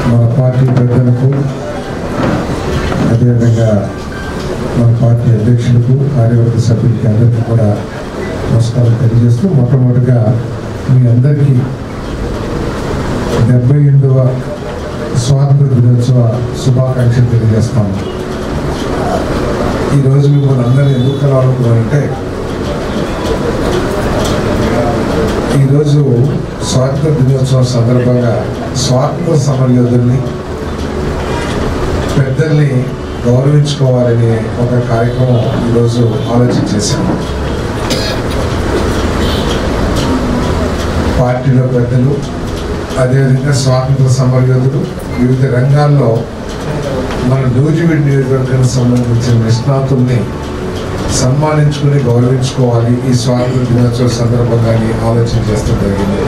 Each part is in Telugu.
మన పార్టీ పెద్దలకు అదేవిధంగా మన పార్టీ అధ్యక్షులకు కార్యవర్గ సభ్యులకి అందరికీ కూడా నమస్కారం తెలియజేస్తూ మొట్టమొదటిగా మీ అందరికీ 78వ స్వాతంత్ర దినోత్సవ శుభాకాంక్షలు తెలియజేస్తాము. ఈరోజు మిమ్మల్ని అందరినీ ఎందుకు కలవాలనుకున్నారంటే ఈరోజు స్వాతంత్ర దినోత్సవం సందర్భంగా స్వాతంత్ర సమరయోధుల్ని పెద్దల్ని గౌరవించుకోవాలనే ఒక కార్యక్రమం ఈరోజు ఆలోచన చేశాము. పార్టీలో పెద్దలు అదేవిధంగా స్వాతంత్ర సమరయోధులు వివిధ రంగాల్లో మన నూజివీడు నియోజకవర్గానికి సంబంధించిన నిష్ణాతుల్ని సన్మానించుకుని గౌరవించుకోవాలి ఈ స్వాతంత్ర దినోత్సవ సందర్భంగానే ఆలోచన చేస్తూ జరిగింది.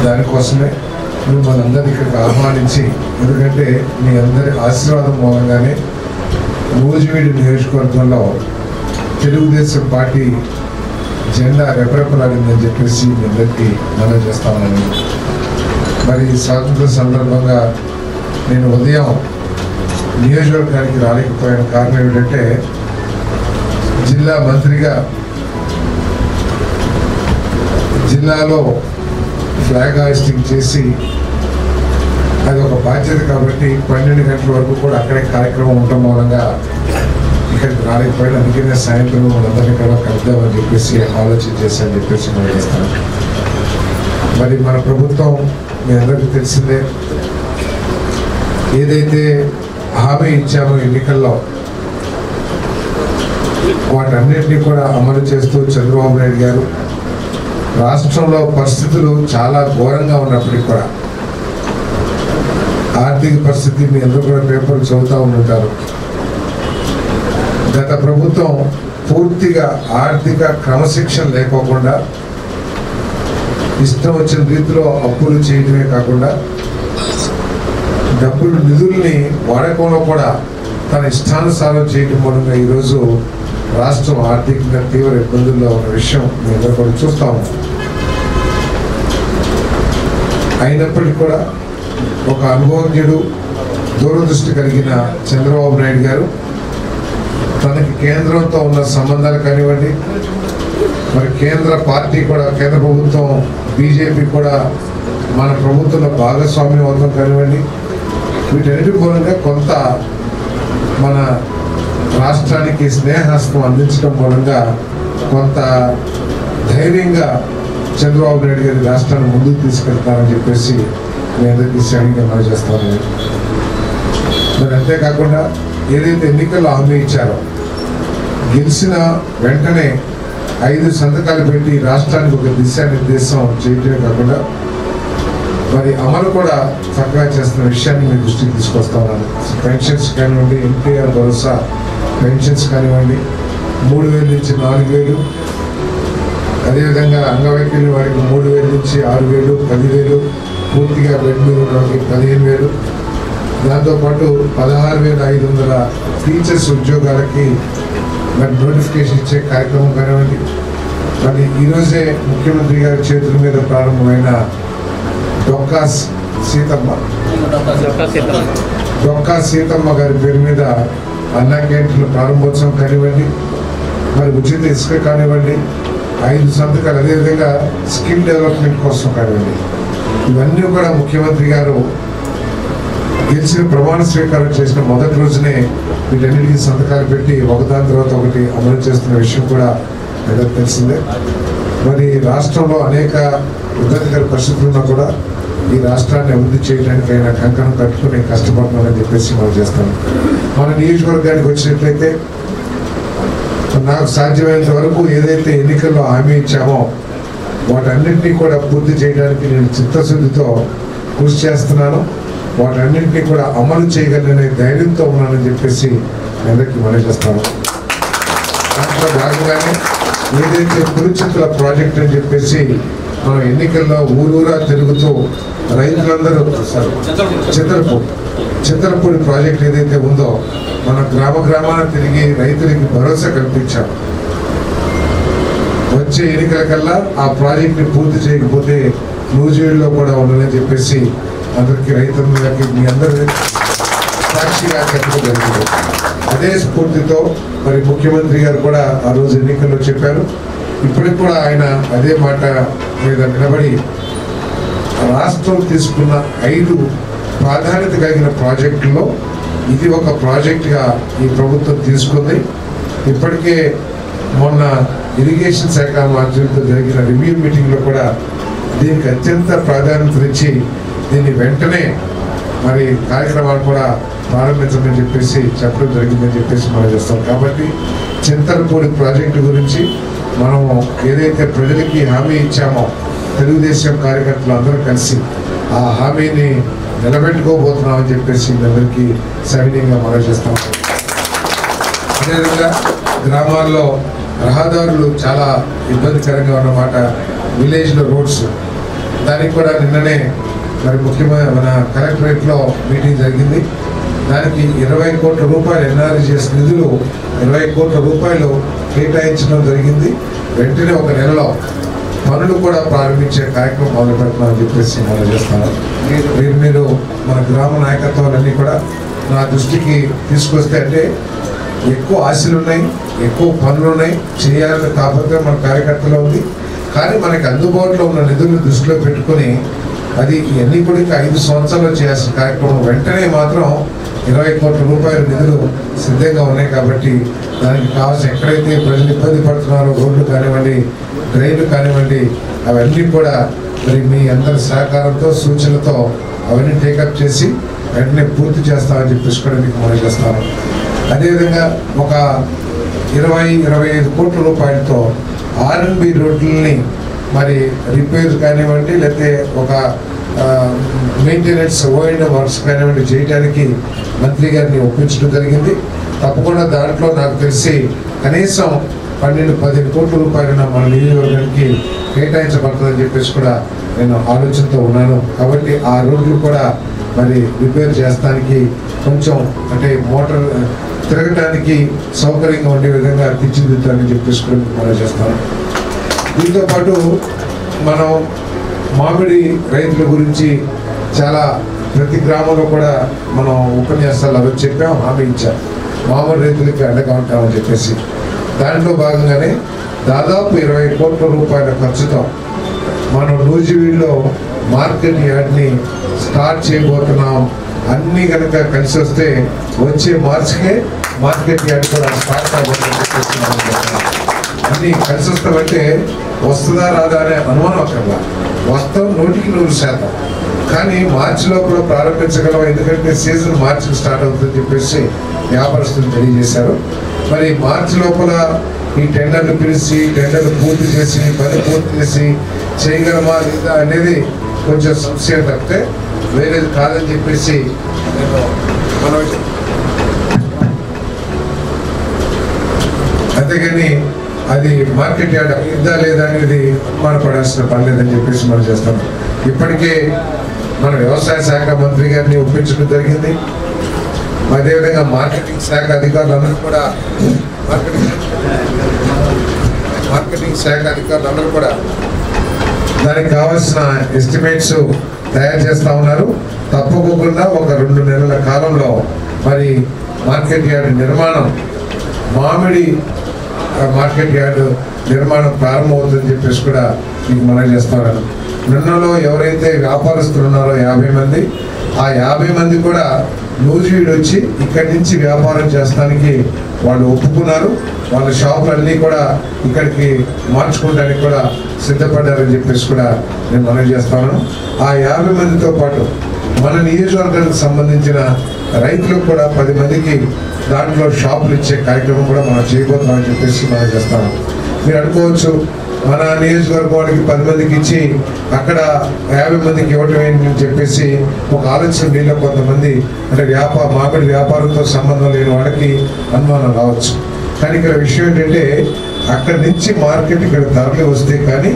దానికోసమే మిమ్మల్ని అందరినీ ఇక్కడికి ఆహ్వానించి, ఎందుకంటే మీ అందరి ఆశీర్వాదం మూలంగానే నూజివీడు నియోజకవర్గంలో తెలుగుదేశం పార్టీ జెండా రెపరెపలాడిందని చెప్పేసి మీ అందరికీ మనం చేస్తామని. మరి స్వాతంత్ర సందర్భంగా నేను ఉదయం నియోజకవర్గానికి రాలేకపోయిన కారణం ఏమిటంటే జిల్లా మంత్రిగా జిల్లాలో ఫ్లాగ్ హాయిస్టింగ్ చేసి అది ఒక బాధ్యత కాబట్టి 12 గంటల వరకు కూడా అక్కడే కార్యక్రమం ఉండటం మూలంగా ఇక్కడికి రాలేకపోయినా, అందుకనే సాయంత్రం వాళ్ళందరినీ కూడా కలుద్దామని చెప్పేసి ఆలోచన చేశామని చెప్పేసి మనం చేస్తాను. మరి మన ప్రభుత్వం మీ అందరికీ తెలిసిందే, ఏదైతే హామీ ఇచ్చామో ఎన్నికల్లో వాటన్నిటినీ కూడా అమలు చేస్తూ చంద్రబాబు నాయుడు గారు రాష్ట్రంలో పరిస్థితులు చాలా ఘోరంగా ఉన్నప్పటికీ కూడా ఆర్థిక పరిస్థితి మీ అందరూ కూడా పేపర్లు చదువుతూ ఉంటారు. గత ప్రభుత్వం పూర్తిగా ఆర్థిక క్రమశిక్షణ లేకోకుండా ఇష్టం వచ్చిన రీతిలో అప్పులు చేయడమే కాకుండా డబ్బులు నిధుల్ని వాడకంలో కూడా తన ఇష్టానుసారం చేయడం మూలంగా ఈరోజు రాష్ట్రం ఆర్థికంగా తీవ్ర ఇబ్బందుల్లో ఉన్న విషయం మేము కూడా చూస్తాము. అయినప్పటికీ కూడా ఒక అనుభవజ్ఞుడు, దూరదృష్టి కలిగిన చంద్రబాబు నాయుడు గారు తనకి కేంద్రంతో ఉన్న సంబంధాలు కానివ్వండి, మరి కేంద్ర పార్టీ కూడా, కేంద్ర ప్రభుత్వం బీజేపీ కూడా మన ప్రభుత్వంలో భాగస్వామ్యం అవడం కానివ్వండి, వీటన్నిటి మూలంగా కొంత మన రాష్ట్రానికి స్నేహహస్తం అందించడం మూలంగా కొంత ధైర్యంగా చంద్రబాబు నాయుడు గారి రాష్ట్రాన్ని ముందుకు తీసుకెళ్తారని చెప్పేసి నేను అందరికీ శ్రేణిగా మనం చేస్తాను. మరి అంతేకాకుండా ఏదైతే ఎన్నికల్లో హామీ ఇచ్చారో గెలిచిన వెంటనే 5 సంతకాలు పెట్టి రాష్ట్రానికి ఒక దిశానిర్దేశం చేయటమే కాకుండా మరి అమలు కూడా చక్కగా చేస్తున్న విషయాన్ని మీ దృష్టికి తీసుకొస్తా ఉన్నాను. పెన్షన్స్ కానివ్వండి, ఎన్టీఆర్ భరోసా పెన్షన్స్ కానివ్వండి, 3000 నుంచి 4000, అదేవిధంగా అంగవైకల్యం వారికి 3000 నుంచి 6000, 10,000, పూర్తిగా బెడ్ మీద ఉన్నవారికి 15,000, దాంతోపాటు 16,500 టీచర్స్ ఉద్యోగాలకి మరి నోటిఫికేషన్ ఇచ్చే కార్యక్రమం కానివ్వండి, మరి ఈరోజే ముఖ్యమంత్రి గారి చేతుల మీద ప్రారంభమైన డొక్కా సీతమ్మ గారి పేరు మీద అన్న క్యాంటీన్ల ప్రారంభోత్సవం కానివ్వండి, మరి ఉచిత ఇసుక కానివ్వండి, 5 సంతకాలు, అదేవిధంగా స్కిల్ డెవలప్మెంట్ కోసం కానివ్వండి, ఇవన్నీ కూడా ముఖ్యమంత్రి గారు గెలిచిన ప్రమాణ స్వీకారం చేసిన మొదటి రోజునే వీటన్నిటికీ సంతకాలు పెట్టి ఒకదాని తర్వాత ఒకటి అమలు చేస్తున్న విషయం కూడా అందరికీ తెలిసిందే. మరి రాష్ట్రంలో అనేక ఇబ్బందికర పరిస్థితులు ఉన్నా కూడా ఈ రాష్ట్రాన్ని అభివృద్ధి చేయడానికి ఆయన కంకణం కట్టుకుని కష్టపడుతున్నామని చెప్పేసి మనం చేస్తాం. మన నియోజకవర్గానికి వచ్చినట్లయితే నాకు సాధ్యమైనంత వరకు ఏదైతే ఎన్నికల్లో హామీ ఇచ్చామో వాటన్నింటినీ కూడా పూర్తి చేయడానికి నేను చిత్తశుద్ధితో కృషి చేస్తున్నాను. వాటన్నింటినీ కూడా అమలు చేయగలనే ధైర్యంతో ఉన్నానని చెప్పేసి అందరికీ మనం చేస్తాను. దాంట్లో భాగంగానే ఏదైతే పురుచిత్తుల ప్రాజెక్ట్ అని చెప్పేసి మనం ఎన్నికల్లో ఊరూరా తిరుగుతూ రైతులందరూ చింతలపూడి ప్రాజెక్ట్ ఏదైతే ఉందో మన గ్రామాన తిరిగి రైతులకి భరోసా కల్పించాం. వచ్చే ఎన్నికల కల్లా ఆ ప్రాజెక్ట్ని పూర్తి చేయకపోతే నూజివీడులో కూడా ఉండాలని చెప్పేసి అందరికీ రైతులకి మీ అందరి సాక్షిగా చెప్పడం జరిగింది. అదే స్ఫూర్తితో మరి ముఖ్యమంత్రి గారు కూడా ఆ రోజు ఎన్నికల్లో చెప్పారు. ఇప్పటికి కూడా ఆయన అదే మాట మీద నిలబడి రాష్ట్రం తీసుకున్న 5 ప్రాధాన్యత కలిగిన ప్రాజెక్టుల్లో ఇది ఒక ప్రాజెక్టుగా ఈ ప్రభుత్వం తీసుకుంది. ఇప్పటికే మొన్న ఇరిగేషన్ శాఖ మంత్రులతో జరిగిన రివ్యూ మీటింగ్లో కూడా దీనికి అత్యంత ప్రాధాన్యతనిచ్చి దీన్ని వెంటనే మరి కార్యక్రమాలు కూడా ప్రారంభించమని చెప్పేసి చెప్పడం జరిగిందని చెప్పేసి మనం చేస్తాం. కాబట్టి చింతలపూడి ప్రాజెక్టు గురించి మనము ఏదైతే ప్రజలకి హామీ ఇచ్చామో తెలుగుదేశం కార్యకర్తలు అందరూ కలిసి ఆ హామీని నిలబెట్టుకోబోతున్నామని చెప్పేసి అందరికీ సవినీయంగా మనం చేస్తాం. అదేవిధంగా గ్రామాల్లో రహదారులు చాలా ఇబ్బందికరంగా ఉన్నమాట. విలేజ్లో రోడ్స్ దానికి కూడా నిన్ననే మరి ముఖ్యమైన మన కలెక్టరేట్లో మీటింగ్ జరిగింది. దానికి 20 కోట్ల రూపాయలు ఎన్ఆర్జీఎస్ నిధులు 20 కోట్ల రూపాయలు కేటాయించడం జరిగింది. వెంటనే ఒక నెలలో పనులు కూడా ప్రారంభించే కార్యక్రమం మొదలు పెడుతున్నామని చెప్పేసి మనం చేస్తున్నాం. మీరు మన గ్రామ నాయకత్వాలన్నీ కూడా నా దృష్టికి తీసుకొస్తే అంటే ఎక్కువ ఆశలు ఉన్నాయి, ఎక్కువ పనులు ఉన్నాయి, చేయాలని కాకపోతే మన కార్యకర్తలో ఉంది. కానీ మనకి అందుబాటులో ఉన్న నిధులను దృష్టిలో పెట్టుకొని అది ఇవన్నీ కూడా 5 సంవత్సరాలు చేయాల్సిన కార్యక్రమం వెంటనే మాత్రం 20 కోట్ల రూపాయల నిధులు సిద్ధంగా ఉన్నాయి. కాబట్టి దానికి కావాల్సిన ఎక్కడైతే ప్రజలు ఇబ్బంది పడుతున్నారో రోడ్లు కానివ్వండి, డ్రైన్లు కానివ్వండి, అవన్నీ కూడా మరి మీ అందరి సహకారంతో సూచనలతో అవన్నీ టేకప్ చేసి వెంటనే పూర్తి చేస్తామని చెప్పేసి కూడా మీకు మనం చేస్తాను. అదేవిధంగా ఒక 20-25 కోట్ల రూపాయలతో R&B రోడ్లని మరి రిపేర్ కానివ్వండి, లేకపోతే ఒక మెయింటెనెన్స్ ఓఎండ్ వర్క్స్ కానివ్వండి చేయడానికి మంత్రి గారిని ఒప్పించడం జరిగింది. తప్పకుండా దాంట్లో నాకు తెలిసి కనీసం 12-15 కోట్ల రూపాయలు మన నియోజకవర్గానికి కేటాయించబడుతుందని చెప్పేసి కూడా నేను ఆలోచనతో ఉన్నాను. కాబట్టి ఆ రోడ్లు కూడా మరి రిపేర్ చేస్తానికి కొంచెం అంటే మోటార్ తిరగటానికి సౌకర్యంగా ఉండే విధంగా తీర్చిదిద్దాలని చెప్పేసి కూడా మనం చేస్తాను. దీంతోపాటు మనం మామిడి రైతుల గురించి చాలా ప్రతి గ్రామంలో కూడా మనం ఉపన్యాసాలు అవి చెప్పాం, హామీ ఇచ్చాం మామిడి రైతులకి అండగా ఉంటామని చెప్పేసి. దాంట్లో భాగంగానే దాదాపు 20 కోట్ల రూపాయల ఖర్చుతో మనం నూజివీడులో మార్కెట్ యార్డ్ని స్టార్ట్ చేయబోతున్నాం. అన్నీ కనుక కలిసి వస్తే వచ్చే మార్చికే మార్కెట్ యార్డ్ కూడా స్టార్ట్ అవబోతుందని చెప్పేసి అన్నీ కలిసి వస్తామంటే వస్తుందా రాదా అనే అనుమానం అక్కర్లా, వస్తాం 100%. కానీ మార్చిలో కూడా ప్రారంభించగలం, ఎందుకంటే సీజన్ మార్చికి స్టార్ట్ అవుతుందని చెప్పేసి వ్యాపారస్తులు తెలియజేశారు. మరి మార్చి లోపల ఈ టెండర్లు పిలిచి టెండర్లు పూర్తి చేసి పని పూర్తి చేసి చేయగలమా లేదా అనేది కొంచెం సమస్య తప్పితే వేరేది కాదని చెప్పేసి మనం అంతేగాని అది మార్కెట్ యార్డ్ ఇద్దా లేదా అనేది అనుమానపడాల్సిన పని లేదని చెప్పేసి మనం చేస్తాం. ఇప్పటికే మన వ్యవసాయ శాఖ మంత్రి గారిని ఒప్పించడం జరిగింది. అదేవిధంగా మార్కెటింగ్ శాఖ అధికారులందరూ కూడా దానికి కావాల్సిన ఎస్టిమేట్స్ తయారు చేస్తూ ఉన్నారు. తప్పకుండా ఒక 2 నెలల కాలంలో మరి మార్కెట్ యార్డ్ నిర్మాణం, మామిడి మార్కెట్ యార్డ్ నిర్మాణం ప్రారంభమవుతుందని చెప్పేసి కూడా మీకు మనం చేస్తున్నారు. నిన్నలో ఎవరైతే వ్యాపారస్తులు ఉన్నారో 50 మంది, ఆ 50 మంది కూడా నూజివీడు వచ్చి ఇక్కడి నుంచి వ్యాపారం చేస్తానికి వాళ్ళు ఒప్పుకున్నారు. వాళ్ళ షాపులన్నీ కూడా ఇక్కడికి మార్చుకోవడానికి కూడా సిద్ధపడ్డారని చెప్పేసి కూడా నేను మనవి చేస్తాను. ఆ 50 మందితో పాటు మన నియోజకవర్గానికి సంబంధించిన రైతులకు కూడా 10 మందికి దాంట్లో షాపులు ఇచ్చే కార్యక్రమం కూడా మనం చేయబోతున్నామని చెప్పేసి మనం చేస్తాము. మీరు అనుకోవచ్చు మన నియోజకవర్గానికి 10 మందికి ఇచ్చి అక్కడ 50 మందికి ఇవ్వటం ఏంటని చెప్పేసి ఒక ఆలోచన మీలో కొంతమంది అంటే మామిడి వ్యాపారంతో సంబంధం లేని వాళ్ళకి అనుమానం రావచ్చు. కానీ ఇక్కడ విషయం ఏంటంటే అక్కడి నుంచి మార్కెట్ ఇక్కడ ధరలు వస్తే కానీ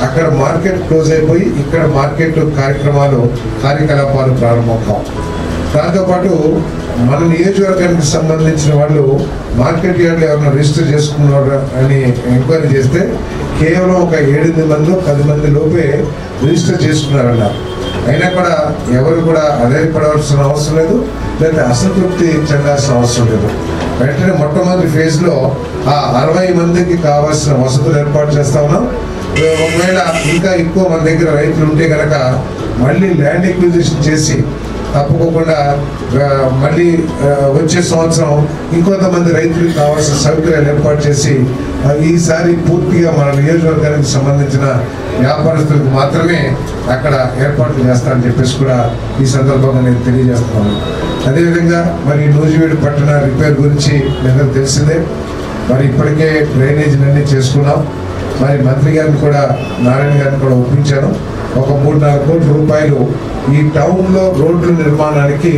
అక్కడ మార్కెట్ క్లోజ్ అయిపోయి ఇక్కడ మార్కెట్ కార్యక్రమాలు కార్యకలాపాలు ప్రారంభం కావు. దాంతోపాటు మన నియోజకవర్గానికి సంబంధించిన వాళ్ళు మార్కెట్ యార్డ్లో ఎవరైనా రిజిస్టర్ చేసుకున్నారా అని ఎంక్వైరీ చేస్తే కేవలం ఒక 7 మంది 10 మంది లోపే రిజిస్టర్ చేసుకున్నారన్న. అయినా కూడా ఎవరు కూడా అధైర్యపడవలసిన అవసరం లేదు, లేదా అసంతృప్తి చెందాల్సిన అవసరం లేదు. వెంటనే మొట్టమొదటి ఫేజ్లో ఆ 60 మందికి కావాల్సిన వసతులు ఏర్పాటు చేస్తా ఉన్నాం. ఒకవేళ ఇంకా ఎక్కువ మన దగ్గర రైతులు ఉంటే కనుక మళ్ళీ ల్యాండ్ ఎక్విజిషన్ చేసి తప్పకుండా మళ్ళీ వచ్చే సంవత్సరం ఇంకొంతమంది రైతులకు కావాల్సిన సౌకర్యాలు ఏర్పాటు చేసి ఈసారి పూర్తిగా మన నియోజకవర్గానికి సంబంధించిన వ్యాపారస్తులకు మాత్రమే అక్కడ ఏర్పాట్లు చేస్తారని చెప్పేసి కూడా ఈ సందర్భంగా నేను తెలియజేస్తున్నాను. అదేవిధంగా మరి నూజివీడు పట్టణ రిపేర్ గురించి మీ అందరికీ తెలిసిందే. మరి ఇప్పటికే డ్రైనేజీలన్నీ చేసుకున్నాం. మరి మంత్రి గారిని కూడా నారాయణ గారిని కూడా ఒప్పించాను. ఒక 3-4 కోట్ల రూపాయలు ఈ టౌన్లో రోడ్ల నిర్మాణానికి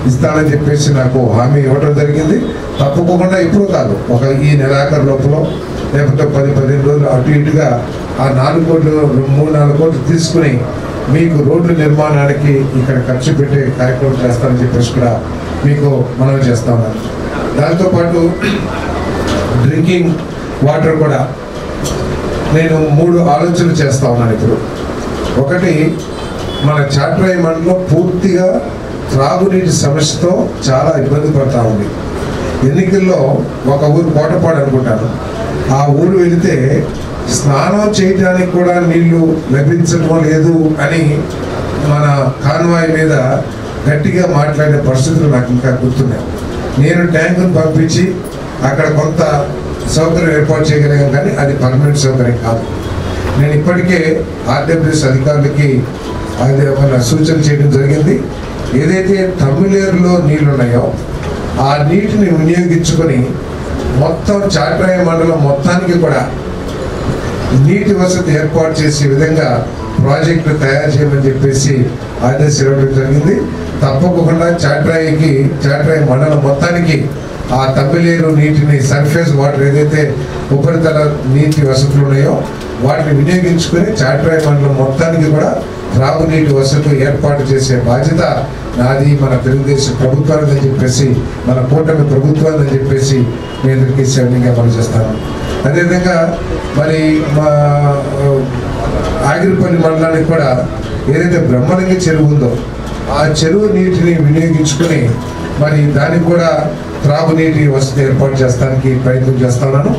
ఇస్తానని చెప్పేసి నాకు హామీ ఇవ్వడం జరిగింది. తప్పకుండా ఇప్పుడు కాదు, ఒక ఈ నెలాఖరు లోపల లేకపోతే 10-15 రోజులు అటు ఇటుగా ఆ 4 కోట్లు 3-4 కోట్లు తీసుకుని మీకు రోడ్ల నిర్మాణానికి ఇక్కడ ఖర్చు పెట్టే కార్యక్రమం చేస్తానని చెప్పేసి కూడా మీకు మనవి చేస్తా ఉన్నాను. దాంతోపాటు డ్రింకింగ్ వాటర్ కూడా నేను 3 ఆలోచనలు చేస్తా ఉన్నాను ఇప్పుడు. ఒకటి, మన చాట్రాయి మండలం పూర్తిగా త్రాగునీటి సమస్యతో చాలా ఇబ్బంది పడతా ఉంది. ఎన్నికల్లో ఒక ఊరు కోటపాడు అనుకుంటాను, ఆ ఊరు వెళితే స్నానం చేయడానికి కూడా నీళ్లు లభించడం లేదు అని మన కాన్వాయ్ మీద గట్టిగా మాట్లాడే పరిస్థితులు నాకు ఇంకా గుర్తున్నాయి. నేను ట్యాంకును పంపించి అక్కడ కొంత సౌకర్యం ఏర్పాటు చేయగలిగాం, కానీ అది పర్మనెంట్ సౌకర్యం కాదు. నేను ఇప్పటికే ఆర్డబ్ల్యూఎస్ అధికారులకి అది మన సూచన చేయడం జరిగింది. ఏదైతే తమిళేరులో నీళ్ళు ఉన్నాయో ఆ నీటిని వినియోగించుకొని మొత్తం చాట్రాయి మండలం మొత్తానికి కూడా నీటి వసతి ఏర్పాటు చేసే విధంగా ప్రాజెక్టు తయారు చేయమని చెప్పేసి ఆదేశాలు ఇవ్వడం జరిగింది. తప్పకుండా చాట్రాయి మండలం మొత్తానికి ఆ తమిళేరు నీటిని సర్ఫేస్ వాటర్ ఏదైతే ఉపరితల నీటి వసతులు ఉన్నాయో వాటిని వినియోగించుకొని చాట్రాయి మండలం మొత్తానికి కూడా త్రాగునీటి వసతులు ఏర్పాటు చేసే బాధ్యత నాది, మన తెలుగుదేశం ప్రభుత్వాన్ని చెప్పేసి, మన కూటమి ప్రభుత్వాన్ని చెప్పేసి నేను అందరికీ సవినీయంగా పనిచేస్తాను. అదేవిధంగా మరి మా ఆగిరిపల్లి మండలానికి కూడా ఏదైతే బ్రహ్మలింగ చెరువు ఉందో ఆ చెరువు నీటిని వినియోగించుకొని మరి దానికి కూడా త్రాగునీటి వసతి ఏర్పాటు చేస్తానికి ప్రయత్నం చేస్తున్నాను.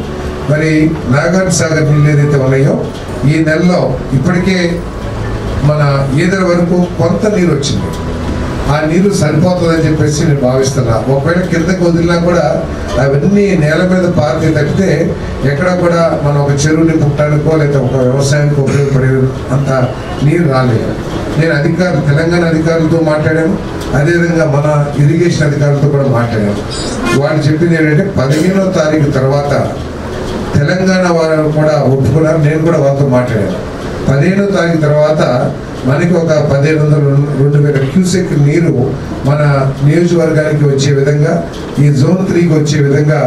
మరి నాగార్జున సాగర్ నీళ్ళు ఏదైతే ఉన్నాయో ఈ నెలలో ఇప్పటికే మన ఈదర వరకు కొంత నీరు వచ్చింది. ఆ నీరు సరిపోతుందని చెప్పేసి నేను భావిస్తున్నా. ఒకవేళ కిందకి వదిలినా కూడా అవన్నీ నేల మీద పారితే తప్పితే ఎక్కడ కూడా మనం ఒక చెరువుని పుట్టడానికో లేదా ఒక వ్యవసాయానికి ఉపయోగపడే అంత నీరు రాలేదు. నేను తెలంగాణ అధికారులతో మాట్లాడాను, అదేవిధంగా మన ఇరిగేషన్ అధికారులతో కూడా మాట్లాడాను. వాళ్ళు చెప్పింది ఏంటంటే 15వ తారీఖు తర్వాత తెలంగాణ వారు కూడా ఒప్పుకున్నారు. నేను కూడా వాళ్ళతో మాట్లాడాను. 15వ తారీఖు తర్వాత మనకి ఒక 1500-2000 క్యూసెక్ నీరు మన నియోజకవర్గానికి వచ్చే విధంగా, ఈ జోన్ 3కి వచ్చే విధంగా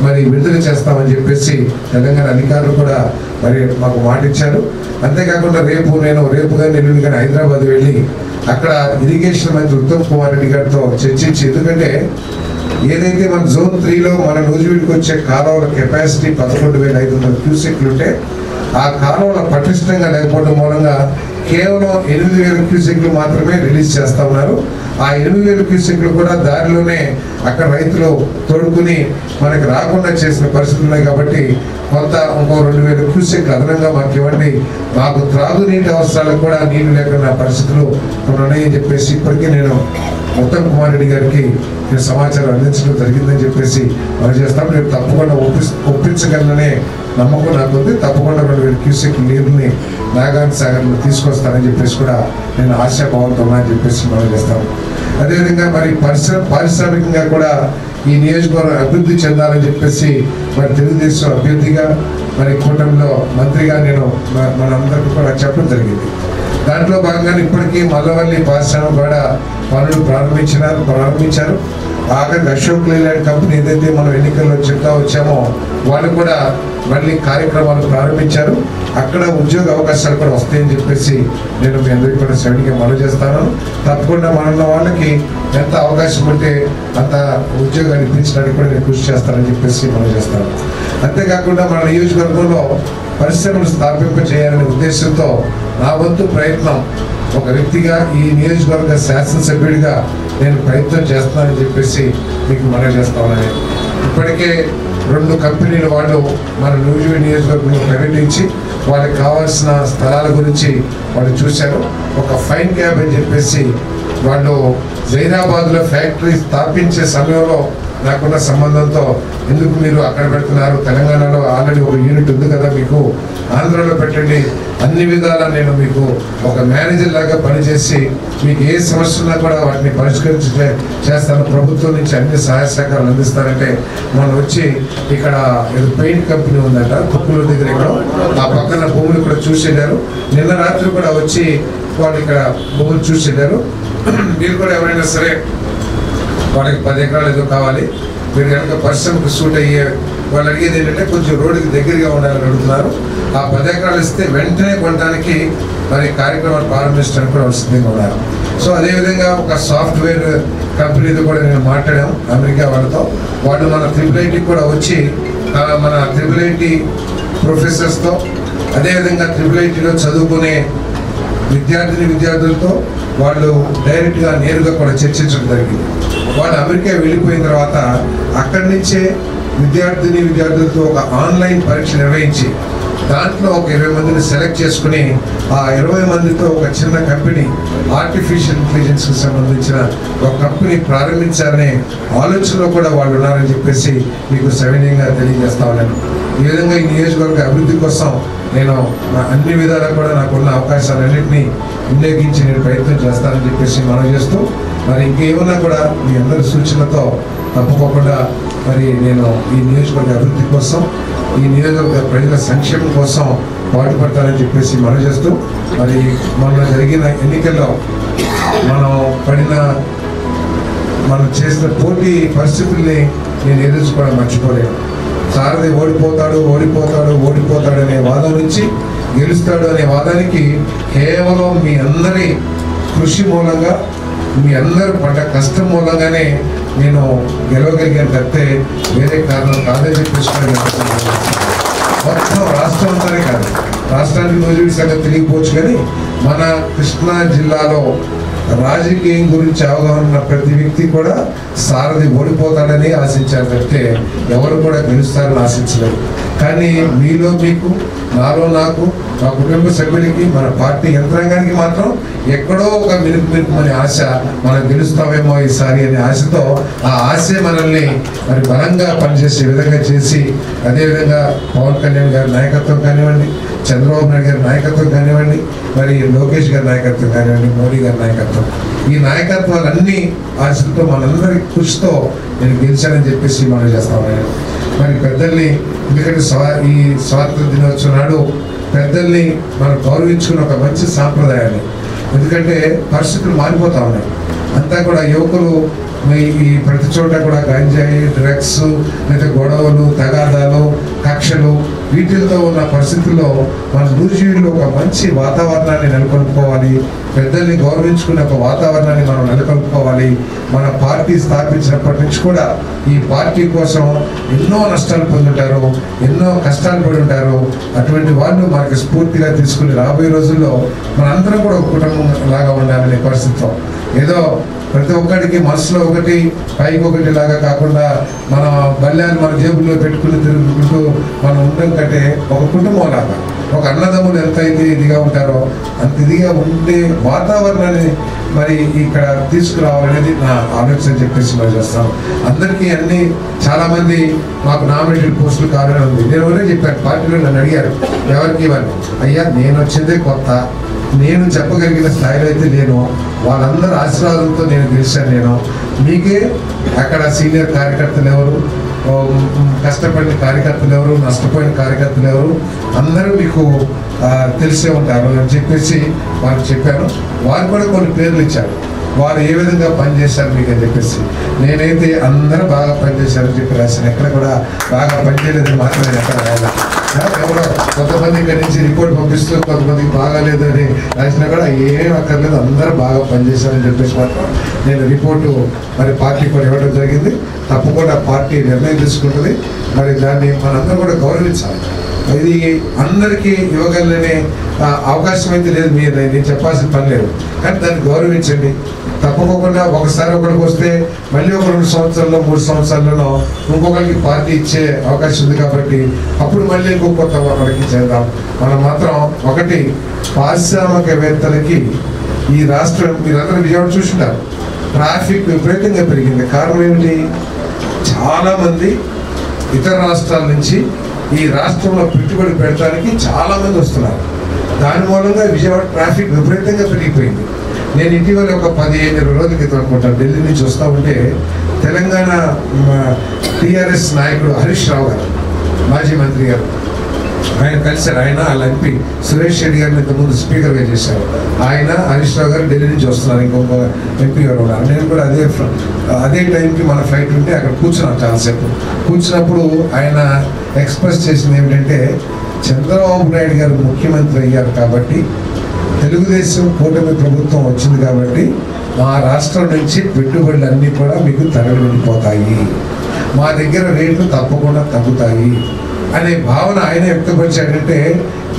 మరి విడుదల చేస్తామని చెప్పేసి తెలంగాణ అధికారులు కూడా మరి మాకు మాట ఇచ్చారు. అంతేకాకుండా రేపు కానీ ఎల్లుండి కానీ హైదరాబాద్ వెళ్ళి అక్కడ ఇరిగేషన్ మంత్రి ఉత్తమ్ కుమార్ రెడ్డి గారితో చర్చించి, ఎందుకంటే ఏదైతే మన జోన్ 3లో మన నూజివీడుకి వచ్చే కాలువల కెపాసిటీ 11,500 క్యూసెక్లు ఉంటే ఆ కాలువల పటిష్టంగా లేకపోవడం మూలంగా కేవలం 8,000 క్యూసెక్లు మాత్రమే రిలీజ్ చేస్తా ఉన్నారు. ఆ 8,000 క్యూసెక్లు కూడా దారిలోనే అక్కడ రైతులు తోడుకుని మనకి రాకుండా చేసిన పరిస్థితులు ఉన్నాయి. కాబట్టి కొంత ఇంకో 2,000 క్యూసెక్లు అదనంగా మాకు ఇవ్వండి, మాకు త్రాగునీటి అవసరాలకు కూడా నీళ్లు లేకుండా పరిస్థితులు ఉన్నాయని చెప్పేసి ఇప్పటికీ నేను ఉత్తమ్ కుమార్ రెడ్డి గారికి నేను సమాచారం అందించడం జరిగిందని చెప్పేసి మనం చేస్తాం. రేపు తప్పకుండా ఒప్పించగలనే నమ్మకం నాకు ఉంది. తప్పకుండా 2,000 క్యూసెక్ నీరుని నాగార్జున సాగర్లో తీసుకొస్తానని చెప్పేసి కూడా నేను ఆశాభావంతో ఉన్నానని చెప్పేసి మనం చేస్తాను. అదేవిధంగా మరి పారిశ్రామికంగా కూడా ఈ నియోజకవర్గం అభివృద్ధి చెందాలని చెప్పేసి మరి తెలుగుదేశం అభ్యర్థిగా మరి కూటమిలో మంత్రిగా నేను మనందరికీ కూడా చెప్పడం జరిగింది. దాంట్లో భాగంగా ఇప్పటికీ మల్లవల్లి పారిశ్రామిక కూడా పనులు ప్రారంభించారు. ఆఖరికి అశోక్ లేలాండ్ కంపెనీ ఏదైతే మనం ఎన్నికల్లో చెప్తా వచ్చామో వాళ్ళు కూడా మళ్ళీ కార్యక్రమాలు ప్రారంభించారు. అక్కడ ఉద్యోగ అవకాశాలు కూడా వస్తాయని చెప్పేసి నేను మీ అందరికీ కూడా సవిడిగా మనవి చేస్తాను. తప్పకుండా మనన్న వాళ్ళకి ఎంత అవకాశం ఉంటే అంత ఉద్యోగాలు ఇప్పించడానికి కూడా నేను కృషి చేస్తానని చెప్పేసి మనవి చేస్తాను. అంతేకాకుండా మన నియోజకవర్గంలో పరిశ్రమలు స్థాపింప చేయాలనే ఉద్దేశంతో నా వంతు ప్రయత్నం ఒక వ్యక్తిగా ఈ నియోజకవర్గ శాసనసభ్యుడిగా నేను ప్రయత్నం చేస్తానని చెప్పేసి మీకు మనవి చేస్తానని. ఇప్పటికే 2 కంపెనీలు వాళ్ళు మన నూజివీడు నియోజకవర్గంలో పర్యటించి వాళ్ళకి కావాల్సిన స్థలాల గురించి వాళ్ళు చూశారు. ఒక ఫైన్ క్యాబ్ అని చెప్పేసి వాళ్ళు జైరాబాద్లో ఫ్యాక్టరీ స్థాపించే సమయంలో నాకున్న సంబంధంతో ఎందుకు మీరు అక్కడ పెడుతున్నారు, తెలంగాణలో ఆల్రెడీ ఒక యూనిట్ ఉంది కదా, మీకు ఆంధ్రలో పెట్టండి, అన్ని విధాలా నేను మీకు ఒక మేనేజర్ లాగా పనిచేసి మీకు ఏ సమస్య ఉన్నా కూడా వాటిని పరిష్కరించి చేస్తాను, ప్రభుత్వం నుంచి అన్ని సహాయ సహకారాలు అందిస్తానంటే మనం వచ్చి ఇక్కడ ఏదో పెయింట్ కంపెనీ ఉందంట కుక్కులూరు దగ్గర, ఇక్కడ ఆ పక్కన భూములు కూడా చూసేశారు. నిన్న రాత్రి కూడా వచ్చి వాళ్ళు ఇక్కడ భూములు చూసేశారు. మీరు కూడా ఎవరైనా సరే వాళ్ళకి 10 ఎకరాలు ఏదో కావాలి, మీరు కనుక పరిశ్రమకు సూట్ అయ్యే వాళ్ళు అడిగేది ఏంటంటే కొంచెం రోడ్డుకి దగ్గరగా ఉండాలని అడుగుతున్నారు. ఆ 10 ఎకరాలు ఇస్తే వెంటనే కొనడానికి మరి కార్యక్రమాలు ప్రారంభించడానికి కూడా సిద్ధంగా ఉన్నారు. సో అదేవిధంగా ఒక సాఫ్ట్వేర్ కంపెనీతో కూడా నేను మాట్లాడాము అమెరికా వాళ్ళతో. వాళ్ళు మన IIIT కూడా వచ్చి మన IIIT ప్రొఫెసర్స్తో అదేవిధంగా IIITలో చదువుకునే విద్యార్థులతో వాళ్ళు డైరెక్ట్గా నేరుగా కూడా చర్చించడం జరిగింది. వాళ్ళు అమెరికా వెళ్ళిపోయిన తర్వాత అక్కడి నుంచే విద్యార్థులతో ఒక ఆన్లైన్ పరీక్ష నిర్వహించి దాంట్లో ఒక 20 మందిని సెలెక్ట్ చేసుకుని ఆ 20 మందితో ఒక చిన్న కంపెనీ ఆర్టిఫిషియల్ ఇంటెలిజెన్స్కి సంబంధించిన ఒక కంపెనీ ప్రారంభించాలనే ఆలోచనలో కూడా వాళ్ళు ఉన్నారని చెప్పేసి మీకు సవినయంగా తెలియజేస్తా ఉన్నాను. ఈ విధంగా ఈ నియోజకవర్గ అభివృద్ధి కోసం నేను అన్ని విధాలా కూడా నాకున్న అవకాశాలన్నింటినీ వినియోగించి నేను ప్రయత్నం చేస్తానని చెప్పేసి మనం చేస్తూ మరి ఇంకేమన్నా కూడా మీ అందరి సూచనలతో తప్పకుండా మరి నేను ఈ నియోజకవర్గ అభివృద్ధి కోసం ఈ నియోజకవర్గ ప్రజల సంక్షేమం కోసం పాటుపడతానని చెప్పేసి మనం చేస్తూ మరి మొన్న జరిగిన ఎన్నికల్లో మనం చేసిన పోటీ పరిస్థితుల్ని నేను ఎదుర్కోవడం మర్చిపోలేను. సారథి ఓడిపోతాడు అనే వాదం నుంచి గెలుస్తాడు అనే వాదానికి కేవలం మీ అందరి కృషి మూలంగా మీ అందరూ పడ్డ కష్టం మూలంగానే నేను గెలవగలిగాను తప్పితే వేరే కారణం కాదని చెప్పేసి మొత్తం రాష్ట్రం అంతానే కాదు, రాష్ట్రానికి నూజివీడు సంగతి తెలియకపోవచ్చు కానీ మన కృష్ణా జిల్లాలో రాజకీయం గురించి అవగాహన ఉన్న ప్రతి వ్యక్తి కూడా సారథి ఓడిపోతాడని ఆశించారు తప్పితే ఎవరు కూడా గెలుస్తారని ఆశించలేదు. కానీ మీలో మీకు, నాలో నాకు, మా కుటుంబ సభ్యులకి, మన పార్టీ యంత్రాంగానికి మాత్రం ఎక్కడో ఒక మినుకుమని ఆశ, మనం గెలుస్తామేమో ఈసారి అనే ఆశతో ఆ ఆశే మనల్ని మరి బలంగా పనిచేసే విధంగా చేసి అదేవిధంగా పవన్ కళ్యాణ్ గారి నాయకత్వం కానివ్వండి, చంద్రబాబు నాయుడు గారి నాయకత్వం కానివ్వండి, మరి లోకేష్ గారి నాయకత్వం కానివ్వండి, మోడీ గారి నాయకత్వం, ఈ నాయకత్వాలన్నీ ఆశలతో మనందరి కృషితో నేను గెలిచానని చెప్పేసి మనం చేస్తాను. మరి పెద్దల్ని, ఎందుకంటే ఈ స్వాతంత్ర దినోత్సవం నాడు పెద్దల్ని మనం గౌరవించుకున్న ఒక మంచి సాంప్రదాయాన్ని, ఎందుకంటే పరిస్థితులు మారిపోతూ ఉన్నాయి. అంతా కూడా యువకులు ఈ ప్రతి చోట కూడా గంజాయి, డ్రగ్స్, లేదా గొడవలు, తగాదాలు, కక్షలు, వీటితో ఉన్న పరిస్థితుల్లో మన నూజివీడులో ఒక మంచి వాతావరణాన్ని నెలకొల్పుకోవాలి, పెద్దల్ని గౌరవించుకునే ఒక వాతావరణాన్ని మనం నెలకొల్పుకోవాలి. మన పార్టీ స్థాపించినప్పటి నుంచి కూడా ఈ పార్టీ కోసం ఎన్నో నష్టాలు పొందుంటారు, ఎన్నో కష్టాలు పడి ఉంటారు. అటువంటి వాళ్ళు మనకి స్ఫూర్తిగా తీసుకుని రాబోయే రోజుల్లో మనందరం కూడా ఒక కుటుంబం లాగా ఉండాలనే పరిస్థితితో ఏదో ప్రతి ఒక్కడికి మనసులో ఒకటి పైకి ఒకటి లాగా కాకుండా మన బల్యాన్ని మన జేబుల్లో పెట్టుకుని తిరుగుకుంటూ మనం ఉండడం కంటే ఒక కుటుంబం లాగా, ఒక అన్నదమ్ములు ఎంత అయితే ఇదిగా ఉంటారో అంత ఇదిగా ఉండే వాతావరణాన్ని మరి ఇక్కడ తీసుకురావాలనేది నా ఆలోచన చెప్పేసి మరి చేస్తాను. అందరికీ అన్ని చాలామంది మాకు నామినేటెడ్ పోస్టులు కావాలని ఉంది. నేను ఒకటే చెప్పాను, పార్టీలో నన్ను అడిగారు ఎవరికి ఇవ్వండి, అయ్యా నేను వచ్చిందే కొత్త, నేను చెప్పగలిగిన స్థాయిలో అయితే లేను, వాళ్ళందరూ ఆశీర్వాదంతో నేను గెలిచాను. నేను మీకే అక్కడ సీనియర్ కార్యకర్తలు ఎవరు, కష్టపడిన కార్యకర్తలు ఎవరు, నష్టపోయిన కార్యకర్తలు ఎవరు, అందరూ మీకు తెలిసే ఉంటారు అని చెప్పేసి వాళ్ళకి చెప్పాను. వారు కూడా కొన్ని పేర్లు ఇచ్చారు. వారు ఏ విధంగా పనిచేశారు మీకు అని చెప్పేసి. నేనైతే అందరూ బాగా పనిచేశారని చెప్పి రాశాను. ఎక్కడ కూడా బాగా పనిచేయలేదని మాత్రమే ఎక్కడ రాయాలి. ఎవరో కొంతమంది ఇక్కడి నుంచి రిపోర్ట్ పంపిస్తూ కొంతమందికి బాగాలేదు అని రాసినా కూడా ఏం అక్కర్లేదు, అందరూ బాగా పనిచేశారని చెప్పేసి మాత్రం నేను రిపోర్టు మరి పార్టీ కూడా ఇవ్వడం జరిగింది. తప్పకుండా పార్టీ నిర్ణయం తీసుకుంటుంది. మరి దాన్ని మనందరూ కూడా గౌరవించాలి. ఇది అందరికీ ఇవ్వగలనే అవకాశం అయితే లేదు. మీరు నేను చెప్పాల్సిన పని లేదు, కానీ దాన్ని గౌరవించండి. తప్పకుండా ఒకసారి ఒకరికి వస్తే మళ్ళీ ఒక 2 సంవత్సరాల్లో 3 సంవత్సరాల్లోనో ఇంకొకరికి పార్టీ ఇచ్చే అవకాశం ఉంది. కాబట్టి అప్పుడు మళ్ళీ ఇంకో కొత్త ఒకరికి చేద్దాం. మనం మాత్రం ఒకటి, పారిశ్రామికవేత్తలకి ఈ రాష్ట్రం మీరందరూ విజయవాడ చూసుంటారు, ట్రాఫిక్ విపరీతంగా పెరిగింది. కారణం ఏమిటి? చాలామంది ఇతర రాష్ట్రాల నుంచి ఈ రాష్ట్రంలో పెట్టుబడి పెట్టడానికి చాలామంది వస్తున్నారు. దాని మూలంగా విజయవాడ ట్రాఫిక్ విపరీతంగా పెరిగిపోయింది. నేను ఇటీవల ఒక 15-20 రోజుల క్రితం అనుకుంటాను ఢిల్లీ నుంచి వస్తూ ఉంటే తెలంగాణ టీఆర్ఎస్ నాయకుడు హరీష్ రావు గారు, మాజీ మంత్రి గారు, ఆయన కలిశారు. ఆయన వాళ్ళ ఎంపీ సురేష్ రెడ్డి గారిని ఇంతకుముందు స్పీకర్గా చేశారు. ఆయన హరీష్ రావు గారు ఢిల్లీ నుంచి వస్తున్నారు, ఇంకొక ఎంపీ గారు ఉన్నారు. నేను కూడా అదే టైంకి మన ఫ్లైట్ ఉంటే అక్కడ కూర్చున్నాను. చాలాసేపు కూర్చున్నప్పుడు ఆయన ఎక్స్ప్రెస్ చేసింది ఏమిటంటే, చంద్రబాబు నాయుడు గారు ముఖ్యమంత్రి అయ్యారు కాబట్టి, తెలుగుదేశం కూటమి ప్రభుత్వం వచ్చింది కాబట్టి మా రాష్ట్రం నుంచి పెట్టుబడులు అన్నీ కూడా మీకు తరలి వెళ్ళిపోతాయి, మా దగ్గర రేట్లు తప్పకుండా తగ్గుతాయి అనే భావన ఆయన వ్యక్తపరిచాడంటే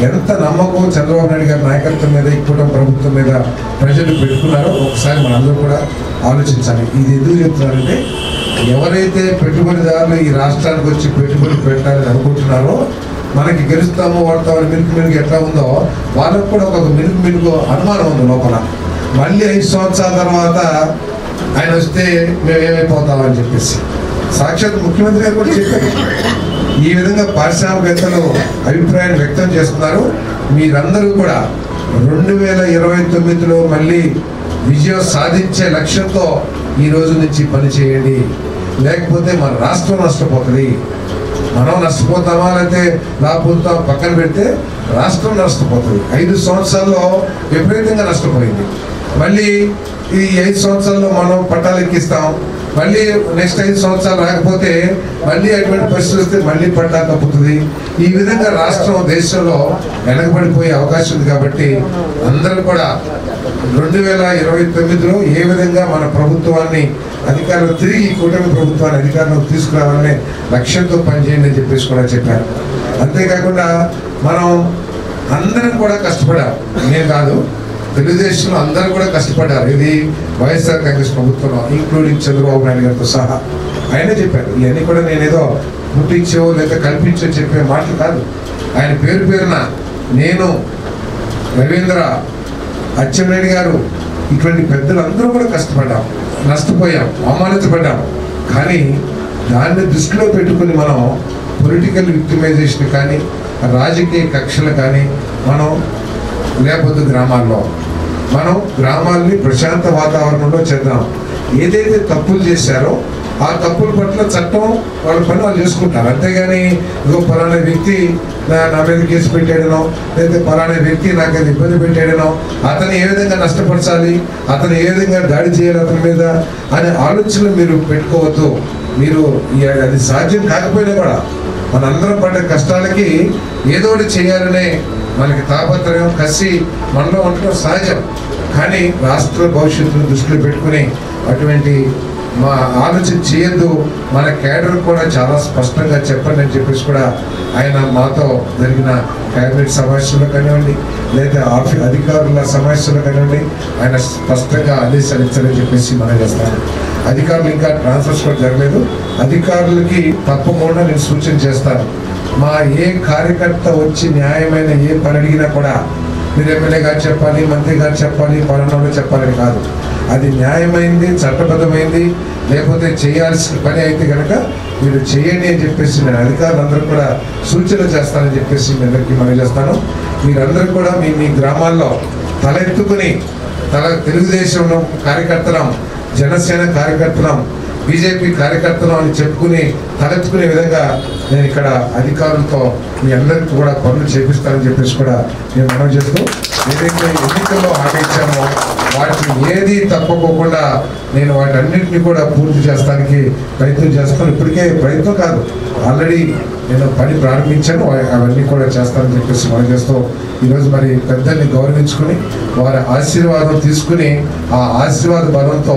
ఎంత నమ్మకం చంద్రబాబు నాయుడు గారి నాయకత్వం మీద, ఈ కూటమి ప్రభుత్వం మీద ప్రజలు పెట్టుకున్నారో ఒకసారి మనందరూ కూడా ఆలోచించాలి. ఇది ఎందుకు చెప్తున్నారంటే, ఎవరైతే పెట్టుబడిదారులు ఈ రాష్ట్రానికి వచ్చి పెట్టుబడి పెట్టాలని అనుకుంటున్నారో, మనకి గెలుస్తాము వాడతామని మినుకు ఎట్లా ఉందో వాళ్ళకు కూడా ఒక మినుకు అనుమానం ఉంది లోపల. మళ్ళీ 5 సంవత్సరాల తర్వాత ఆయన వస్తే మేము ఏమైపోతామని చెప్పేసి సాక్షాత్ ముఖ్యమంత్రి గారు కూడా చెప్పారు. ఈ విధంగా పారిశ్రామికవేత్తలు అభిప్రాయాన్ని వ్యక్తం చేస్తున్నారు. మీరందరూ కూడా 2029లో మళ్ళీ విజయం సాధించే లక్ష్యంతో ఈ రోజు నుంచి పని చేయండి. లేకపోతే మన రాష్ట్రం నష్టపోతుంది. మనం నష్టపోతామా లేకపోతే లాభపోతాం పక్కన పెడితే రాష్ట్రం నష్టపోతుంది. 5 సంవత్సరాల్లో విపరీతంగా నష్టపోయింది. మళ్ళీ ఈ 5 సంవత్సరాల్లో మనం పట్టాలు ఎక్కిస్తాం, మళ్ళీ నెక్స్ట్ 5 సంవత్సరాలు రాకపోతే మళ్ళీ అటువంటి పరిస్థితి వస్తే మళ్ళీ పట్టా తప్పుతుంది. ఈ విధంగా రాష్ట్రం దేశంలో వెనకబడిపోయే అవకాశం ఉంది. కాబట్టి అందరూ కూడా 2029లో ఏ విధంగా మన ప్రభుత్వాన్ని అధికారులు తిరిగి కూటమి ప్రభుత్వాన్ని అధికారంలోకి తీసుకురావాలనే లక్ష్యంతో పనిచేయండి అని చెప్పేసి కూడా చెప్పారు. అంతేకాకుండా మనం అందరం కూడా కష్టపడారు, నేను కాదు, తెలుగుదేశంలో అందరూ కూడా కష్టపడ్డారు. ఇది వైఎస్ఆర్ కాంగ్రెస్ ప్రభుత్వంలో ఇంక్లూడింగ్ చంద్రబాబు నాయుడు గారితో సహా. ఆయనే చెప్పారు. ఇవన్నీ కూడా నేనేదో ముట్టించో లేదా కల్పించో చెప్పే మాటలు కాదు. ఆయన పేరున నేను, రవీంద్ర, అచ్చెన్నాయుడు గారు, ఇటువంటి పెద్దలు అందరూ కూడా కష్టపడ్డాం, నష్టపోయాం, అవమానించబడ్డాం. కానీ దాన్ని దృష్టిలో పెట్టుకుని మనం పొలిటికల్ విక్టిమైజేషన్ కానీ రాజకీయ కక్షలు కానీ మనం లేకపోతే గ్రామాల్ని ప్రశాంత వాతావరణంలో చేద్దాం. ఏదైతే తప్పులు చేశారో ఆ తప్పుల పట్ల చట్టం వాళ్ళ పని వాళ్ళు చేసుకుంటారు. అంతేగాని ఇగో పలానా వ్యక్తి నా మీద కేసు పెట్టాడనో లేకపోతే పలానా వ్యక్తి నాకు అది ఇబ్బంది పెట్టాడనో, అతను ఏ విధంగా నష్టపరచాలి, అతను ఏ విధంగా దాడి చేయాలి అతని మీద అనే ఆలోచనలు మీరు పెట్టుకోవద్దు. మీరు అది సాధ్యం కాకపోయినా కూడా మనందరం పడ్డ కష్టాలకి ఏదో ఒకటి చేయాలనే మనకి తాపత్రయం, కసి మనలో ఉండటం సహజం. కానీ రాష్ట్ర భవిష్యత్తును దృష్టిలో పెట్టుకుని అటువంటి మా ఆలోచన చేయొద్దు. మన కేడర్ కూడా చాలా స్పష్టంగా చెప్పండి అని చెప్పేసి కూడా ఆయన మాతో జరిగిన కేబినెట్ సమావేశంలో కానివ్వండి లేదా అధికారుల సమావేశంలో కానివ్వండి ఆయన స్పష్టంగా ఆదేశాలు ఇచ్చారని చెప్పేసి మనం చేస్తాను. అధికారులు ఇంకా ట్రాన్స్ఫర్స్ కూడా జరగలేదు. అధికారులకి తప్పకుండా నేను సూచన చేస్తాను. మా ఏ కార్యకర్త వచ్చి న్యాయమైన ఏ పని అడిగినా కూడా మీరు ఎమ్మెల్యే గారు చెప్పాలి, మంత్రి గారు చెప్పాలి, పలానాలో చెప్పాలని కాదు. అది న్యాయమైంది, చట్టబద్ధమైంది, లేకపోతే చేయాల్సిన పని అయితే కనుక మీరు చేయండి అని చెప్పేసి నేను అధికారులందరూ కూడా సూచనలు చేస్తానని చెప్పేసి మీ అందరికీ మనం చేస్తాను. మీరందరూ కూడా మీ గ్రామాల్లో తల ఎత్తుకుని తెలుగుదేశంలో కార్యకర్తలం, జనసేన కార్యకర్తలం బీజేపీ కార్యకర్తను అని చెప్పుకుని తలెత్తుకునే విధంగా నేను ఇక్కడ అధికారులతో మీ అందరికీ కూడా పనులు చేపిస్తానని చెప్పేసి కూడా నేను మనవి చేస్తూ ఏదైతే ఎన్నికల్లో హామీ ఇచ్చామో వాటిని ఏది తప్పకోకుండా నేను వాటన్నింటినీ కూడా పూర్తి చేస్తానికి ప్రయత్నం చేస్తాను. ఇప్పటికే ప్రయత్నం కాదు, ఆల్రెడీ నేను పని ప్రారంభించాను, అవన్నీ కూడా చేస్తానని చెప్పేసి మనం చేస్తూ ఈరోజు మరి పెద్దల్ని గౌరవించుకుని వారి ఆశీర్వాదం తీసుకుని ఆ ఆశీర్వాద బలంతో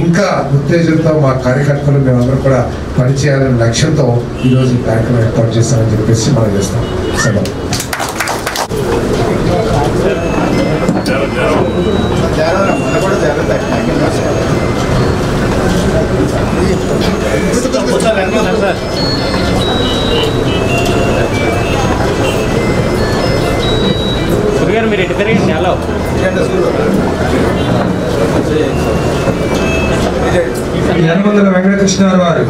ఇంకా ఉత్తేజంతో మా కార్యకర్తలు మేమందరం కూడా పనిచేయాలనే లక్ష్యంతో ఈరోజు ఈ కార్యక్రమం ఏర్పాటు చేస్తామని చెప్పేసి మనం చేస్తాం. సెలవు. మీరు ఎటు తిరిగి హలో యనమల వెంకటకృష్ణ వారు